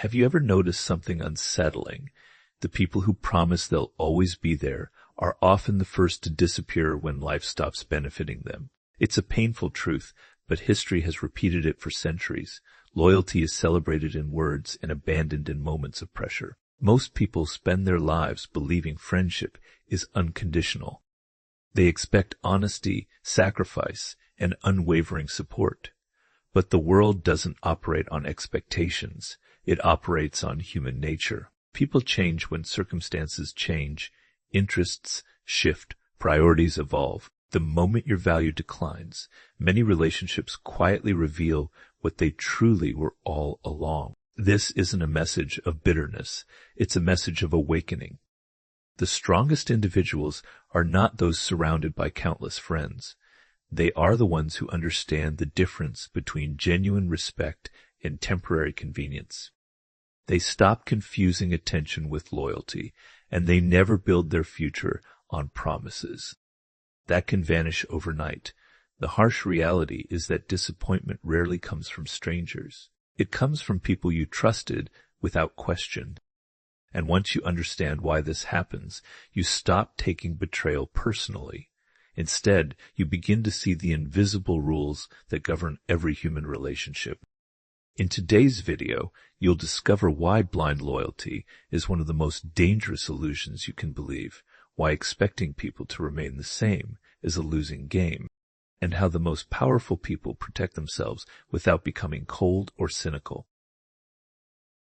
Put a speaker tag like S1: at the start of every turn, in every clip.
S1: Have you ever noticed something unsettling? The people who promise they'll always be there are often the first to disappear when life stops benefiting them. It's a painful truth, but history has repeated it for centuries. Loyalty is celebrated in words and abandoned in moments of pressure. Most people spend their lives believing friendship is unconditional. They expect honesty, sacrifice, and unwavering support. But the world doesn't operate on expectations. It operates on human nature. People change when circumstances change, interests shift, priorities evolve. The moment your value declines, many relationships quietly reveal what they truly were all along. This isn't a message of bitterness. It's a message of awakening. The strongest individuals are not those surrounded by countless friends. They are the ones who understand the difference between genuine respect and temporary convenience. They stop confusing attention with loyalty, and they never build their future on promises that can vanish overnight. The harsh reality is that disappointment rarely comes from strangers. It comes from people you trusted without question. And once you understand why this happens, you stop taking betrayal personally. Instead, you begin to see the invisible rules that govern every human relationship. In today's video, you'll discover why blind loyalty is one of the most dangerous illusions you can believe, why expecting people to remain the same is a losing game, and how the most powerful people protect themselves without becoming cold or cynical.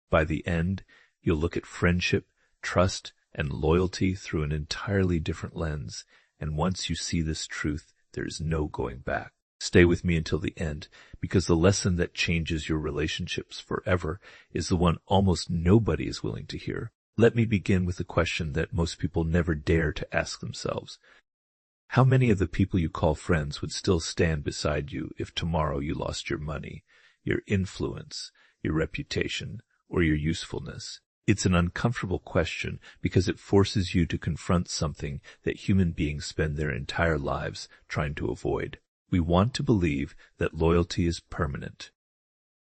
S1: By the end, you'll look at friendship, trust, and loyalty through an entirely different lens, and once you see this truth, there is no going back. Stay with me until the end, because the lesson that changes your relationships forever is the one almost nobody is willing to hear. Let me begin with a question that most people never dare to ask themselves. How many of the people you call friends would still stand beside you if tomorrow you lost your money, your influence, your reputation, or your usefulness? It's an uncomfortable question because it forces you to confront something that human beings spend their entire lives trying to avoid. We want to believe that loyalty is permanent.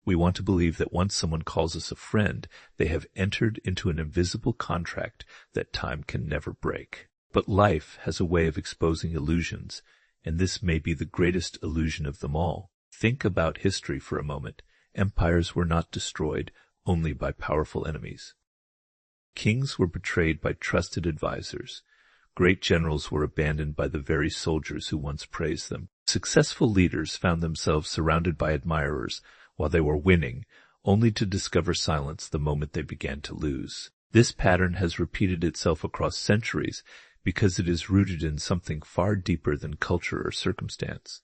S1: We want to believe that once someone calls us a friend, they have entered into an invisible contract that time can never break. But life has a way of exposing illusions, and this may be the greatest illusion of them all. Think about history for a moment. Empires were not destroyed only by powerful enemies. Kings were betrayed by trusted advisors. Great generals were abandoned by the very soldiers who once praised them. Successful leaders found themselves surrounded by admirers while they were winning, only to discover silence the moment they began to lose. This pattern has repeated itself across centuries because it is rooted in something far deeper than culture or circumstance.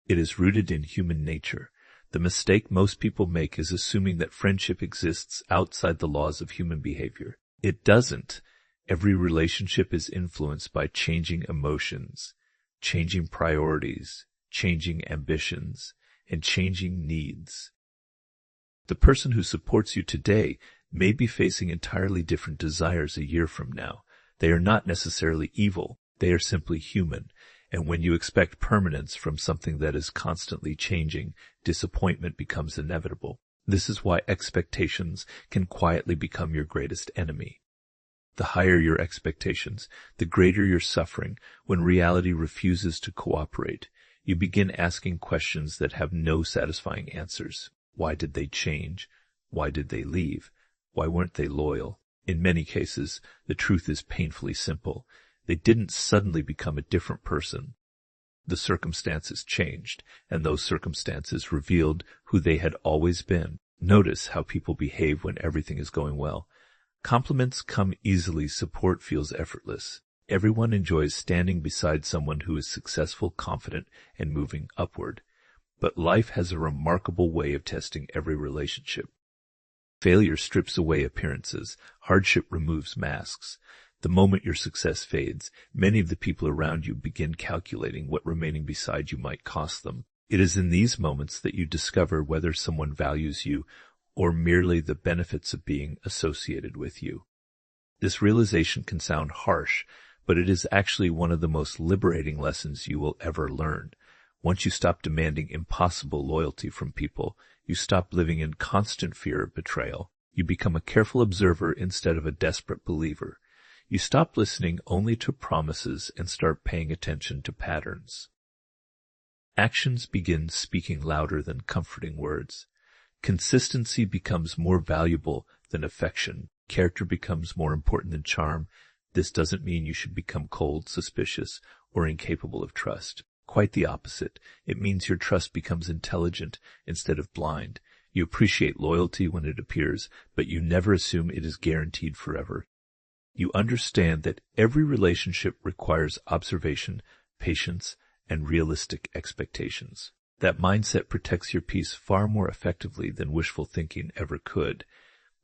S1: It is rooted in human nature. The mistake most people make is assuming that friendship exists outside the laws of human behavior. It doesn't. Every relationship is influenced by changing emotions, changing priorities, changing ambitions, and changing needs. The person who supports you today may be facing entirely different desires a year from now. They are not necessarily evil. They are simply human. And when you expect permanence from something that is constantly changing, disappointment becomes inevitable. This is why expectations can quietly become your greatest enemy. The higher your expectations, the greater your suffering. When reality refuses to cooperate, you begin asking questions that have no satisfying answers. Why did they change? Why did they leave? Why weren't they loyal? In many cases, the truth is painfully simple. They didn't suddenly become a different person. The circumstances changed, and those circumstances revealed who they had always been. Notice how people behave when everything is going well. Compliments come easily, support feels effortless. Everyone enjoys standing beside someone who is successful, confident, and moving upward. But life has a remarkable way of testing every relationship. Failure strips away appearances. Hardship removes masks. The moment your success fades, many of the people around you begin calculating what remaining beside you might cost them. It is in these moments that you discover whether someone values you or merely the benefits of being associated with you. This realization can sound harsh, but it is actually one of the most liberating lessons you will ever learn. Once you stop demanding impossible loyalty from people, you stop living in constant fear of betrayal. You become a careful observer instead of a desperate believer. You stop listening only to promises and start paying attention to patterns. Actions begin speaking louder than comforting words. Consistency becomes more valuable than affection. Character becomes more important than charm. This doesn't mean you should become cold, suspicious, or incapable of trust. Quite the opposite. It means your trust becomes intelligent instead of blind. You appreciate loyalty when it appears, but you never assume it is guaranteed forever. You understand that every relationship requires observation, patience, and realistic expectations. That mindset protects your peace far more effectively than wishful thinking ever could.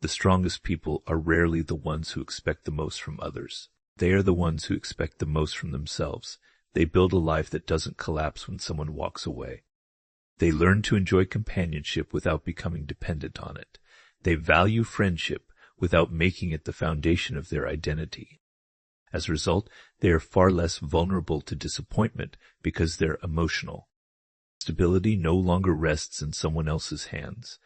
S1: The strongest people are rarely the ones who expect the most from others. They are the ones who expect the most from themselves. They build a life that doesn't collapse when someone walks away. They learn to enjoy companionship without becoming dependent on it. They value friendship without making it the foundation of their identity. As a result, they are far less vulnerable to disappointment because they're emotional. Stability no longer rests in someone else's hands.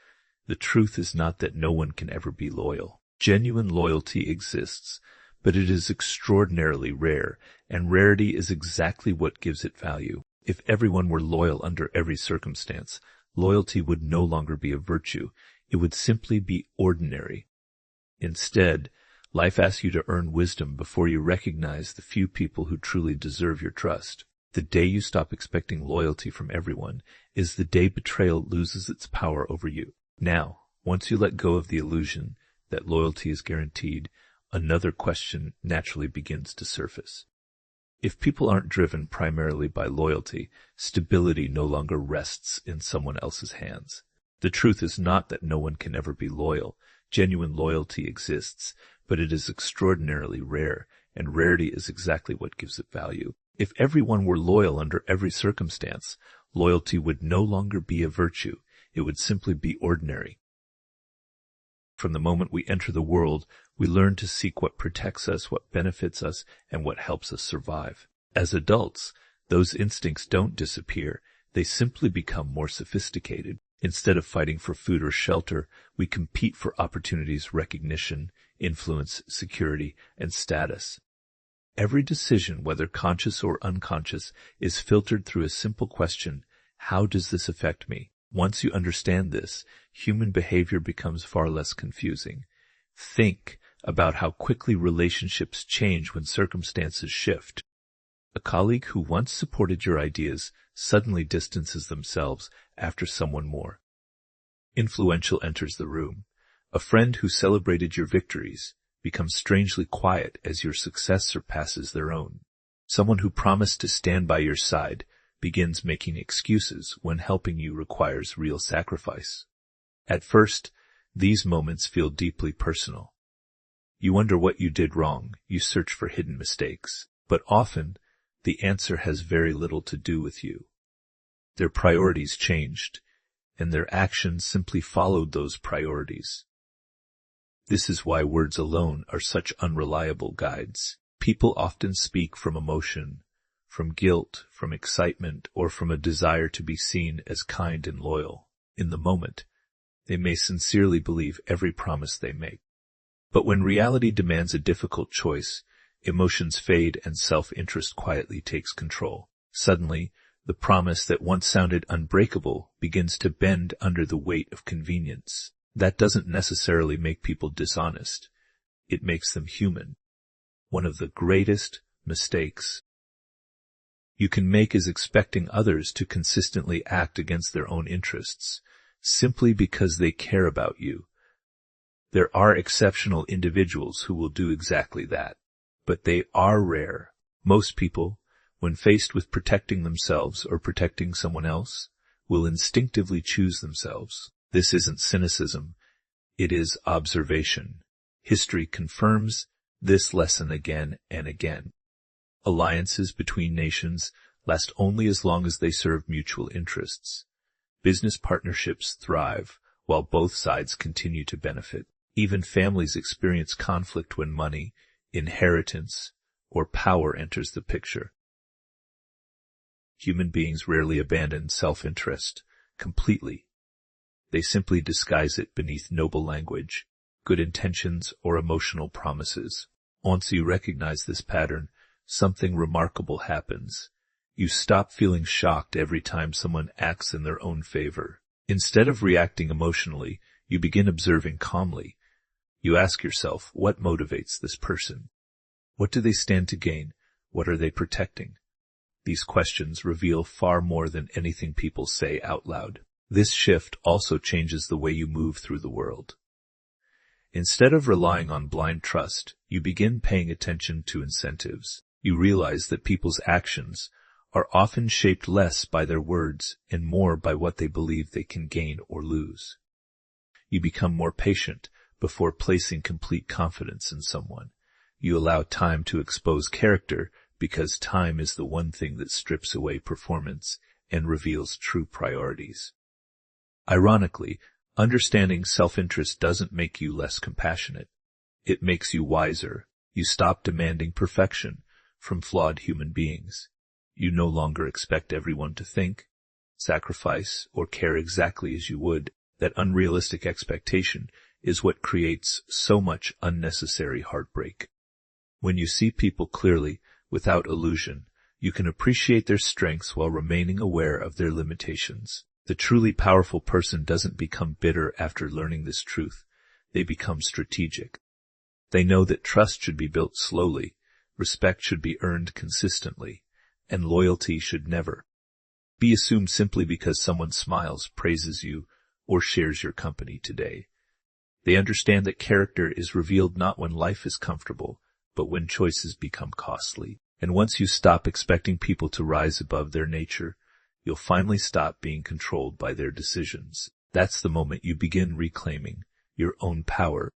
S1: The truth is not that no one can ever be loyal. Genuine loyalty exists, but it is extraordinarily rare, and rarity is exactly what gives it value. If everyone were loyal under every circumstance, loyalty would no longer be a virtue. It would simply be ordinary. Instead, life asks you to earn wisdom before you recognize the few people who truly deserve your trust. The day you stop expecting loyalty from everyone is the day betrayal loses its power over you. Now, once you let go of the illusion that loyalty is guaranteed, another question naturally begins to surface. If people aren't driven primarily by loyalty, stability no longer rests in someone else's hands. The truth is not that no one can ever be loyal. Genuine loyalty exists, but it is extraordinarily rare, and rarity is exactly what gives it value. If everyone were loyal under every circumstance, loyalty would no longer be a virtue. It would simply be ordinary. From the moment we enter the world, we learn to seek what protects us, what benefits us, and what helps us survive. As adults, those instincts don't disappear. They simply become more sophisticated. Instead of fighting for food or shelter, we compete for opportunities, recognition, influence, security, and status. Every decision, whether conscious or unconscious, is filtered through a simple question: how does this affect me? Once you understand this, human behavior becomes far less confusing. Think about how quickly relationships change when circumstances shift. A colleague who once supported your ideas suddenly distances themselves after someone more influential enters the room. A friend who celebrated your victories becomes strangely quiet as your success surpasses their own. Someone who promised to stand by your side begins making excuses when helping you requires real sacrifice. At first, these moments feel deeply personal. You wonder what you did wrong, you search for hidden mistakes, but often the answer has very little to do with you. Their priorities changed, and their actions simply followed those priorities. This is why words alone are such unreliable guides. People often speak from emotion, from guilt, from excitement, or from a desire to be seen as kind and loyal. In the moment, they may sincerely believe every promise they make. But when reality demands a difficult choice, emotions fade and self-interest quietly takes control. Suddenly, the promise that once sounded unbreakable begins to bend under the weight of convenience. That doesn't necessarily make people dishonest. It makes them human. One of the greatest mistakes you can make is expecting others to consistently act against their own interests, simply because they care about you. There are exceptional individuals who will do exactly that, but they are rare. Most people, when faced with protecting themselves or protecting someone else, will instinctively choose themselves. This isn't cynicism, it is observation. History confirms this lesson again and again. Alliances between nations last only as long as they serve mutual interests. Business partnerships thrive while both sides continue to benefit. Even families experience conflict when money, inheritance, or power enters the picture. Human beings rarely abandon self-interest completely. They simply disguise it beneath noble language. good intentions, or emotional promises. Once you recognize this pattern, something remarkable happens. You stop feeling shocked every time someone acts in their own favor. Instead of reacting emotionally, you begin observing calmly. You ask yourself, what motivates this person? What do they stand to gain? What are they protecting? These questions reveal far more than anything people say out loud. This shift also changes the way you move through the world. Instead of relying on blind trust, you begin paying attention to incentives. You realize that people's actions are often shaped less by their words and more by what they believe they can gain or lose. You become more patient before placing complete confidence in someone. You allow time to expose character because time is the one thing that strips away performance and reveals true priorities. Ironically, understanding self-interest doesn't make you less compassionate. It makes you wiser. You stop demanding perfection from flawed human beings. You no longer expect everyone to think, sacrifice, or care exactly as you would. That unrealistic expectation is what creates so much unnecessary heartbreak. When you see people clearly, without illusion, you can appreciate their strengths while remaining aware of their limitations. The truly powerful person doesn't become bitter after learning this truth. They become strategic. They know that trust should be built slowly, respect should be earned consistently, and loyalty should never be assumed simply because someone smiles, praises you, or shares your company today. They understand that character is revealed not when life is comfortable, but when choices become costly. And once you stop expecting people to rise above their nature, you'll finally stop being controlled by their decisions. That's the moment you begin reclaiming your own power.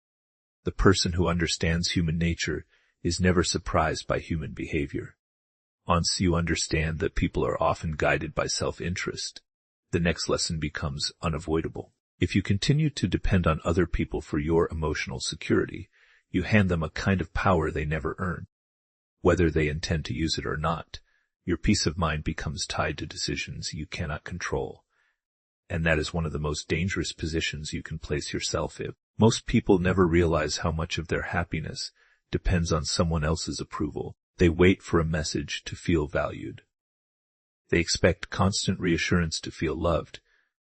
S1: The person who understands human nature is never surprised by human behavior. Once you understand that people are often guided by self-interest, the next lesson becomes unavoidable. If you continue to depend on other people for your emotional security, you hand them a kind of power they never earn. Whether they intend to use it or not, your peace of mind becomes tied to decisions you cannot control. And that is one of the most dangerous positions you can place yourself in. Most people never realize how much of their happiness depends on someone else's approval. They wait for a message to feel valued. They expect constant reassurance to feel loved.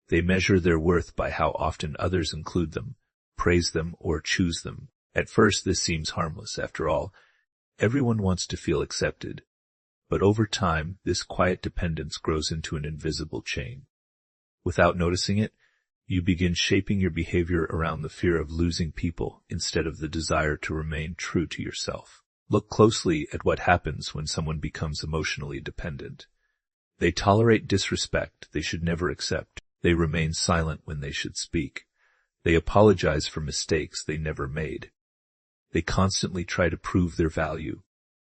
S1: They measure their worth by how often others include them, praise them, or choose them. At first, this seems harmless. After all, everyone wants to feel accepted. But over time, this quiet dependence grows into an invisible chain. Without noticing it, you begin shaping your behavior around the fear of losing people instead of the desire to remain true to yourself. Look closely at what happens when someone becomes emotionally dependent. They tolerate disrespect they should never accept. They remain silent when they should speak. They apologize for mistakes they never made. They constantly try to prove their value,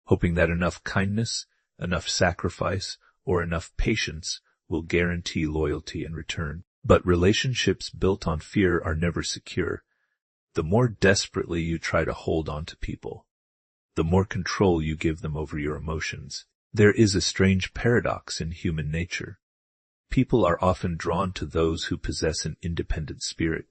S1: hoping that enough kindness, enough sacrifice, or enough patience will guarantee loyalty in return. But relationships built on fear are never secure. The more desperately you try to hold on to people, the more control you give them over your emotions. There is a strange paradox in human nature. People are often drawn to those who possess an independent spirit.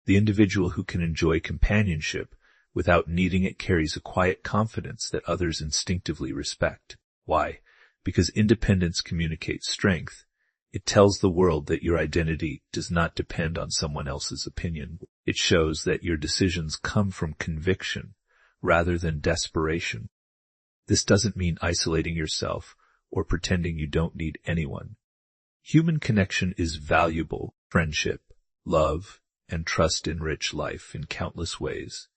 S1: The individual who can enjoy companionship without needing it carries a quiet confidence that others instinctively respect. Why? Because independence communicates strength. It tells the world that your identity does not depend on someone else's opinion. It shows that your decisions come from conviction rather than desperation. This doesn't mean isolating yourself or pretending you don't need anyone. Human connection is valuable. Friendship, love, and trust enrich life in countless ways.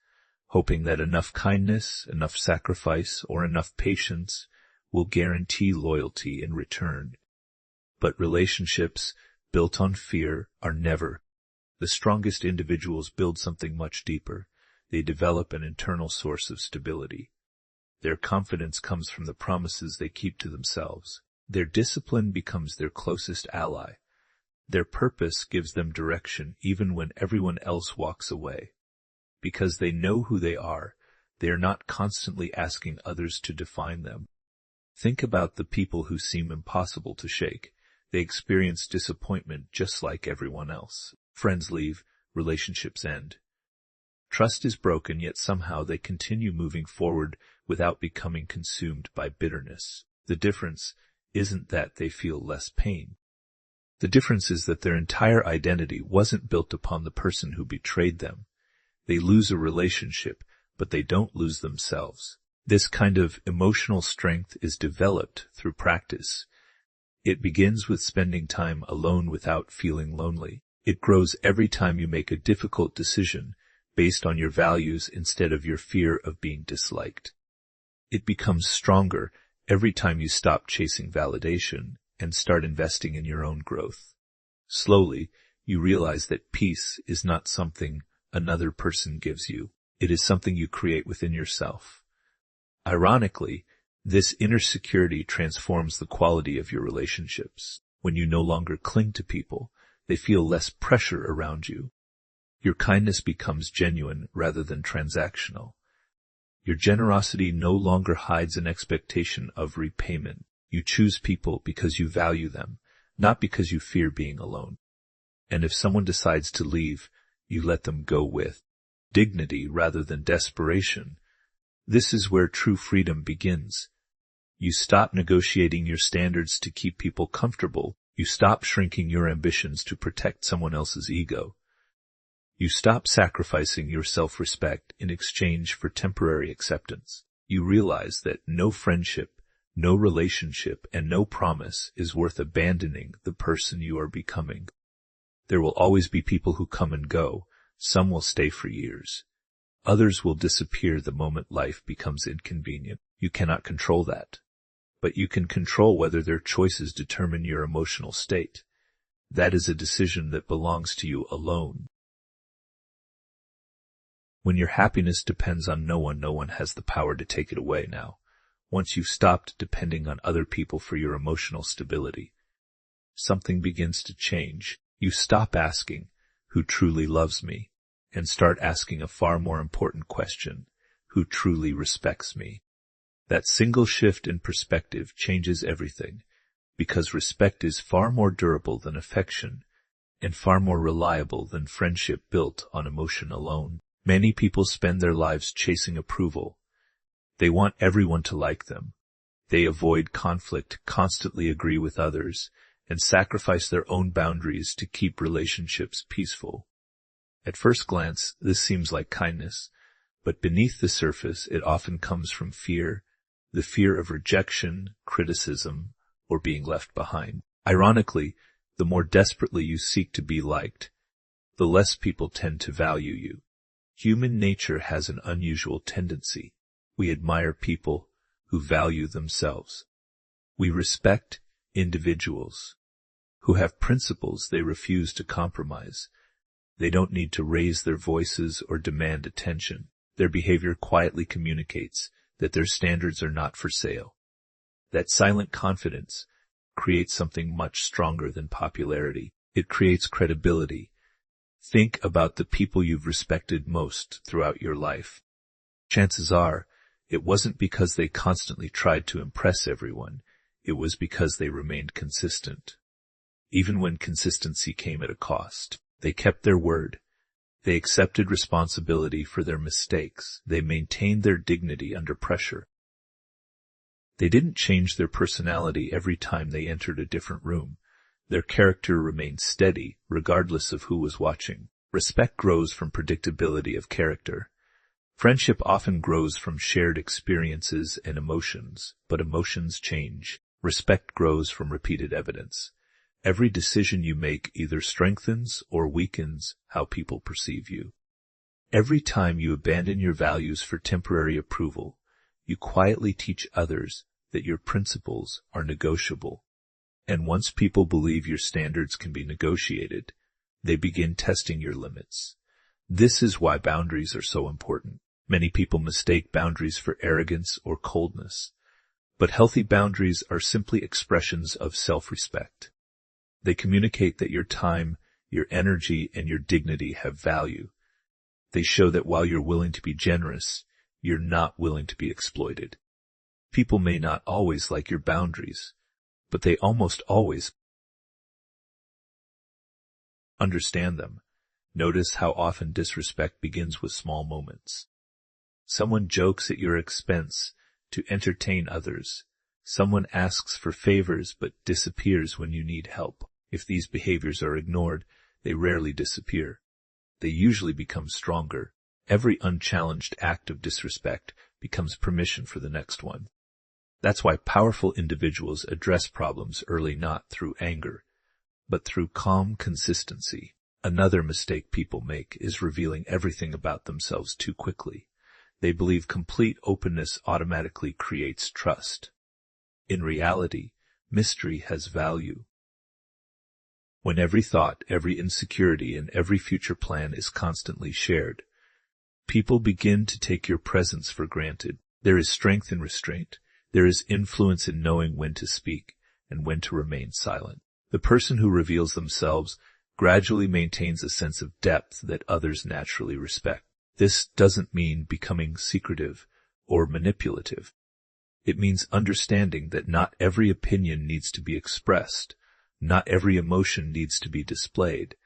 S1: Hoping that enough kindness, enough sacrifice, or enough patience will guarantee loyalty in return. But relationships built on fear are never. The strongest individuals build something much deeper. They develop an internal source of stability. Their confidence comes from the promises they keep to themselves. Their discipline becomes their closest ally. Their purpose gives them direction even when everyone else walks away. Because they know who they are not constantly asking others to define them. Think about the people who seem impossible to shake. They experience disappointment just like everyone else. Friends leave, relationships end. Trust is broken, yet somehow they continue moving forward without becoming consumed by bitterness. The difference isn't that they feel less pain. The difference is that their entire identity wasn't built upon the person who betrayed them. They lose a relationship, but they don't lose themselves. This kind of emotional strength is developed through practice. It begins with spending time alone without feeling lonely. It grows every time you make a difficult decision based on your values instead of your fear of being disliked. It becomes stronger every time you stop chasing validation and start investing in your own growth. Slowly, you realize that peace is not something another person gives you. It is something you create within yourself. Ironically, this inner security transforms the quality of your relationships. When you no longer cling to people, they feel less pressure around you. Your kindness becomes genuine rather than transactional. Your generosity no longer hides an expectation of repayment. You choose people because you value them, not because you fear being alone. And if someone decides to leave, you let them go with dignity rather than desperation. This is where true freedom begins. You stop negotiating your standards to keep people comfortable. You stop shrinking your ambitions to protect someone else's ego. You stop sacrificing your self-respect in exchange for temporary acceptance. You realize that no friendship, no relationship, and no promise is worth abandoning the person you are becoming. There will always be people who come and go. Some will stay for years. Others will disappear the moment life becomes inconvenient. You cannot control that. But you can control whether their choices determine your emotional state. That is a decision that belongs to you alone. When your happiness depends on no one has the power to take it away now. Once you've stopped depending on other people for your emotional stability, something begins to change. You stop asking, "Who truly loves me?" and start asking a far more important question, "Who truly respects me?" That single shift in perspective changes everything, because respect is far more durable than affection and far more reliable than friendship built on emotion alone. Many people spend their lives chasing approval. They want everyone to like them. They avoid conflict, constantly agree with others, and sacrifice their own boundaries to keep relationships peaceful. At first glance, this seems like kindness, but beneath the surface, it often comes from fear, the fear of rejection, criticism, or being left behind. Ironically, the more desperately you seek to be liked, the less people tend to value you. Human nature has an unusual tendency. We admire people who value themselves. We respect individuals who have principles they refuse to compromise. They don't need to raise their voices or demand attention. Their behavior quietly communicates that their standards are not for sale. That silent confidence creates something much stronger than popularity. It creates credibility. Think about the people you've respected most throughout your life. Chances are, it wasn't because they constantly tried to impress everyone. It was because they remained consistent. Even when consistency came at a cost, they kept their word. They accepted responsibility for their mistakes. They maintained their dignity under pressure. They didn't change their personality every time they entered a different room. Their character remained steady, regardless of who was watching. Respect grows from predictability of character. Friendship often grows from shared experiences and emotions, but emotions change. Respect grows from repeated evidence. Every decision you make either strengthens or weakens how people perceive you. Every time you abandon your values for temporary approval, you quietly teach others that your principles are negotiable. And once people believe your standards can be negotiated, they begin testing your limits. This is why boundaries are so important. Many people mistake boundaries for arrogance or coldness, but healthy boundaries are simply expressions of self-respect. They communicate that your time, your energy, and your dignity have value. They show that while you're willing to be generous, you're not willing to be exploited. People may not always like your boundaries, but they almost always understand them. Notice how often disrespect begins with small moments. Someone jokes at your expense to entertain others. Someone asks for favors but disappears when you need help. If these behaviors are ignored, they rarely disappear. They usually become stronger. Every unchallenged act of disrespect becomes permission for the next one. That's why powerful individuals address problems early, not through anger, but through calm consistency. Another mistake people make is revealing everything about themselves too quickly. They believe complete openness automatically creates trust. In reality, mystery has value. When every thought, every insecurity, and every future plan is constantly shared, people begin to take your presence for granted. There is strength in restraint. There is influence in knowing when to speak and when to remain silent. The person who reveals themselves gradually maintains a sense of depth that others naturally respect. This doesn't mean becoming secretive or manipulative. It means understanding that not every opinion needs to be expressed, not every emotion needs to be displayed,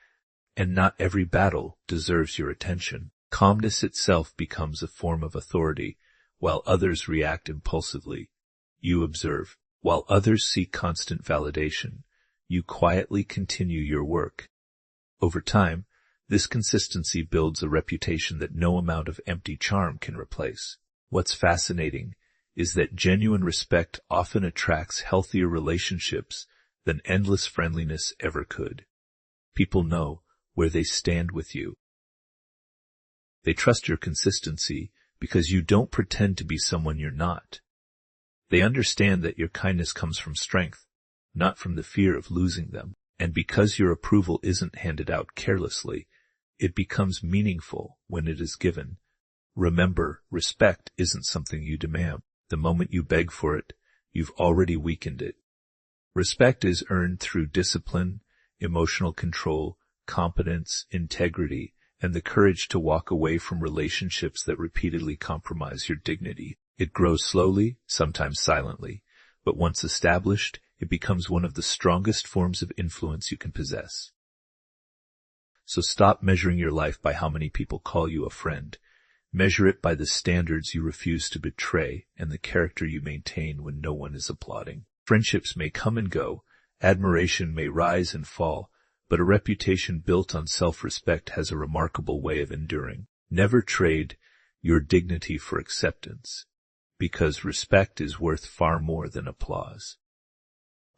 S1: and not every battle deserves your attention. Calmness itself becomes a form of authority. While others react impulsively, you observe. While others seek constant validation, you quietly continue your work. Over time, this consistency builds a reputation that no amount of empty charm can replace. What's fascinating is that genuine respect often attracts healthier relationships than endless friendliness ever could. People know where they stand with you. They trust your consistency because you don't pretend to be someone you're not. They understand that your kindness comes from strength, not from the fear of losing them. And because your approval isn't handed out carelessly, it becomes meaningful when it is given. Remember, respect isn't something you demand. The moment you beg for it, you've already weakened it. Respect is earned through discipline, emotional control, competence, integrity, and the courage to walk away from relationships that repeatedly compromise your dignity. It grows slowly, sometimes silently, but once established, it becomes one of the strongest forms of influence you can possess. So stop measuring your life by how many people call you a friend. Measure it by the standards you refuse to betray and the character you maintain when no one is applauding. Friendships may come and go, admiration may rise and fall, but a reputation built on self-respect has a remarkable way of enduring. Never trade your dignity for acceptance, because respect is worth far more than applause.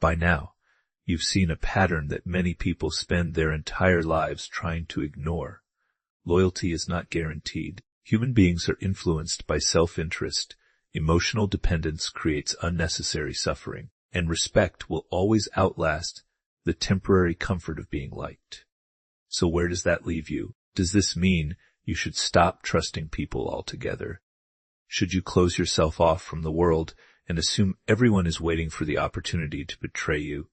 S1: By now, you've seen a pattern that many people spend their entire lives trying to ignore. Loyalty is not guaranteed. Human beings are influenced by self-interest. Emotional dependence creates unnecessary suffering, and respect will always outlast the temporary comfort of being liked. So where does that leave you? Does this mean you should stop trusting people altogether? Should you close yourself off from the world and assume everyone is waiting for the opportunity to betray you?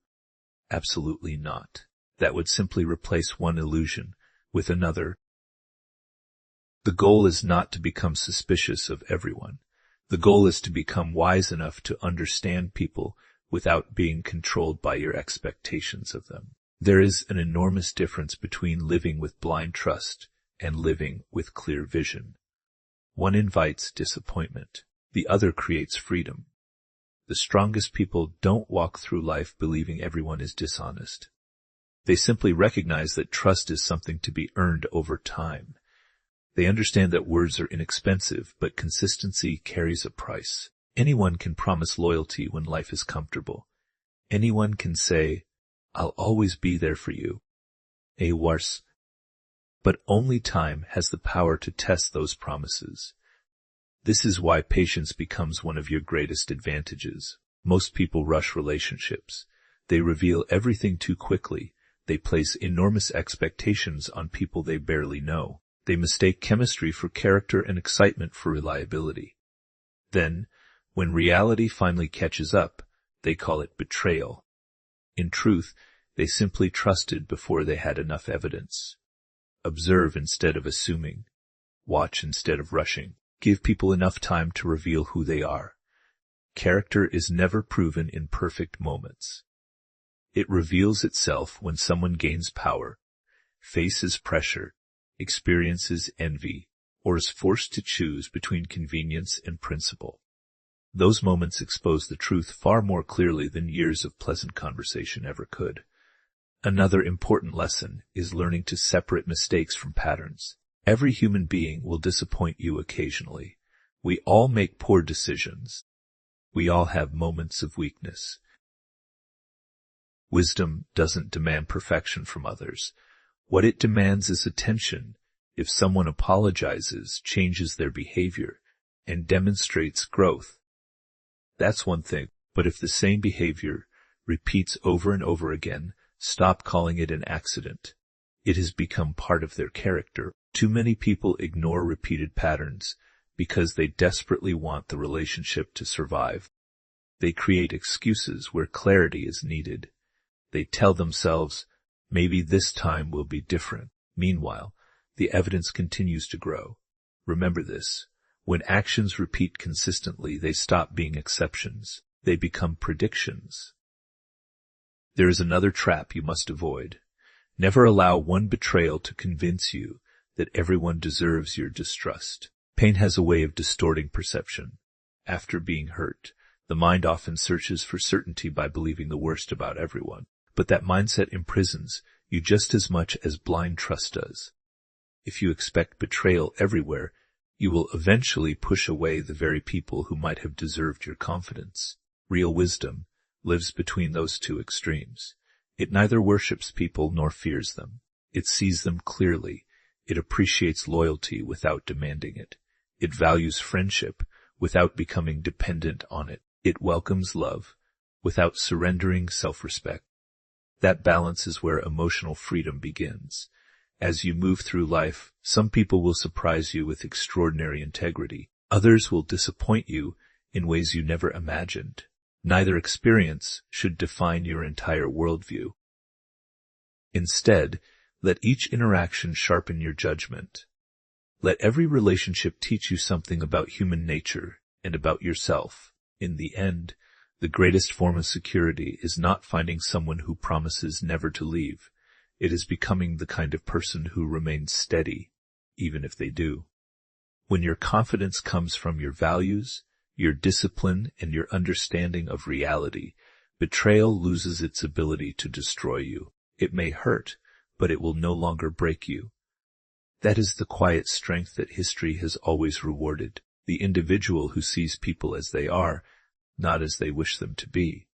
S1: Absolutely not. That would simply replace one illusion with another. The goal is not to become suspicious of everyone. The goal is to become wise enough to understand people without being controlled by your expectations of them. There is an enormous difference between living with blind trust and living with clear vision. One invites disappointment. The other creates freedom. The strongest people don't walk through life believing everyone is dishonest. They simply recognize that trust is something to be earned over time. They understand that words are inexpensive, but consistency carries a price. Anyone can promise loyalty when life is comfortable. Anyone can say, "I'll always be there for you." But only time has the power to test those promises. This is why patience becomes one of your greatest advantages. Most people rush relationships. They reveal everything too quickly. They place enormous expectations on people they barely know. They mistake chemistry for character and excitement for reliability. Then, when reality finally catches up, they call it betrayal. In truth, they simply trusted before they had enough evidence. Observe instead of assuming. Watch instead of rushing. Give people enough time to reveal who they are. Character is never proven in perfect moments. It reveals itself when someone gains power, faces pressure, experiences envy, or is forced to choose between convenience and principle. Those moments expose the truth far more clearly than years of pleasant conversation ever could. Another important lesson is learning to separate mistakes from patterns. Every human being will disappoint you occasionally. We all make poor decisions. We all have moments of weakness. Wisdom doesn't demand perfection from others. What it demands is attention. If someone apologizes, changes their behavior, and demonstrates growth, that's one thing. But if the same behavior repeats over and over again, stop calling it an accident. It has become part of their character. Too many people ignore repeated patterns because they desperately want the relationship to survive. They create excuses where clarity is needed. They tell themselves, maybe this time will be different. Meanwhile, the evidence continues to grow. Remember this. When actions repeat consistently, they stop being exceptions. They become predictions. There is another trap you must avoid. Never allow one betrayal to convince you that everyone deserves your distrust. Pain has a way of distorting perception. After being hurt, the mind often searches for certainty by believing the worst about everyone. But that mindset imprisons you just as much as blind trust does. If you expect betrayal everywhere, you will eventually push away the very people who might have deserved your confidence. Real wisdom lives between those two extremes. It neither worships people nor fears them. It sees them clearly. It appreciates loyalty without demanding it. It values friendship without becoming dependent on it. It welcomes love without surrendering self-respect. That balance is where emotional freedom begins. As you move through life, some people will surprise you with extraordinary integrity. Others will disappoint you in ways you never imagined. Neither experience should define your entire worldview. Instead, let each interaction sharpen your judgment. Let every relationship teach you something about human nature and about yourself. In the end, the greatest form of security is not finding someone who promises never to leave. It is becoming the kind of person who remains steady, even if they do. When your confidence comes from your values, your discipline, and your understanding of reality, betrayal loses its ability to destroy you. It may hurt, but it will no longer break you. That is the quiet strength that history has always rewarded. The individual who sees people as they are, not as they wish them to be,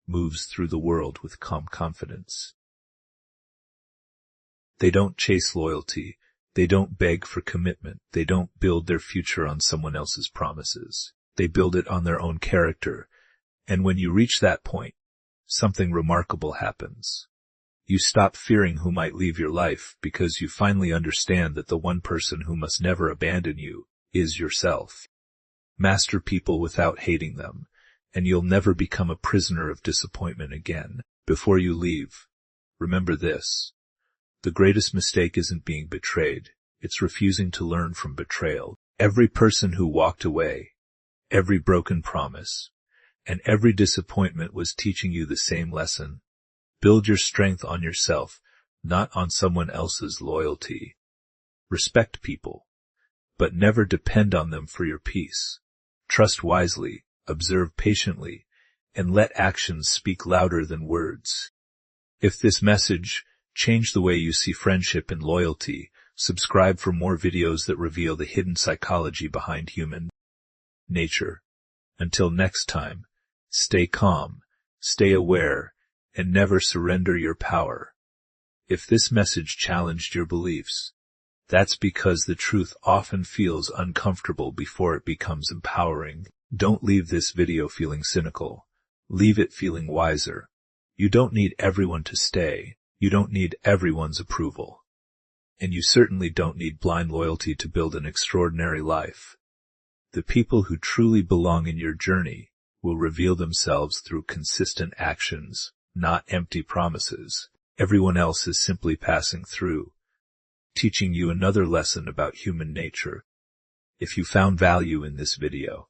S1: moves through the world with calm confidence. They don't chase loyalty. They don't beg for commitment. They don't build their future on someone else's promises. They build it on their own character. And when you reach that point, something remarkable happens. You stop fearing who might leave your life because you finally understand that the one person who must never abandon you is yourself. Master people without hating them, and you'll never become a prisoner of disappointment again. Before you leave, remember this. The greatest mistake isn't being betrayed. It's refusing to learn from betrayal. Every person who walked away, every broken promise, and every disappointment was teaching you the same lesson. Build your strength on yourself, not on someone else's loyalty. Respect people, but never depend on them for your peace. Trust wisely, observe patiently, and let actions speak louder than words. If this message changed the way you see friendship and loyalty, subscribe for more videos that reveal the hidden psychology behind human nature. Until next time, stay calm, stay aware, and never surrender your power. If this message challenged your beliefs, that's because the truth often feels uncomfortable before it becomes empowering. Don't leave this video feeling cynical. Leave it feeling wiser. You don't need everyone to stay. You don't need everyone's approval. And you certainly don't need blind loyalty to build an extraordinary life. The people who truly belong in your journey will reveal themselves through consistent actions, not empty promises. Everyone else is simply passing through, teaching you another lesson about human nature. If you found value in this video,